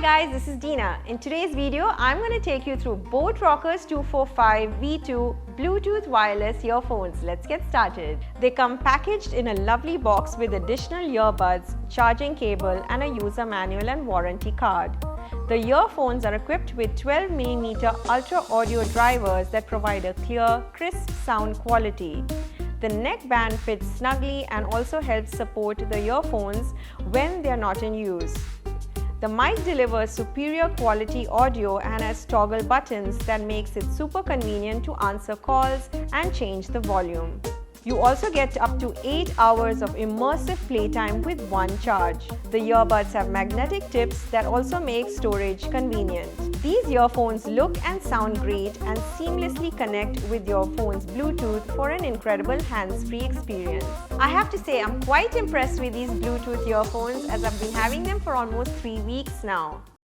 Hi guys, this is Dina. In today's video, I'm going to take you through boAt Rockerz 245 V2 Bluetooth wireless earphones. Let's get started. They come packaged in a lovely box with additional earbuds, charging cable and a user manual and warranty card. The earphones are equipped with 12mm ultra audio drivers that provide a clear, crisp sound quality. The neckband fits snugly and also helps support the earphones when they are not in use. The mic delivers superior quality audio and has toggle buttons that makes it super convenient to answer calls and change the volume. You also get up to 8 hours of immersive playtime with one charge. The earbuds have magnetic tips that also make storage convenient. These earphones look and sound great and seamlessly connect with your phone's Bluetooth for an incredible hands-free experience. I have to say I'm quite impressed with these Bluetooth earphones as I've been having them for almost 3 weeks now.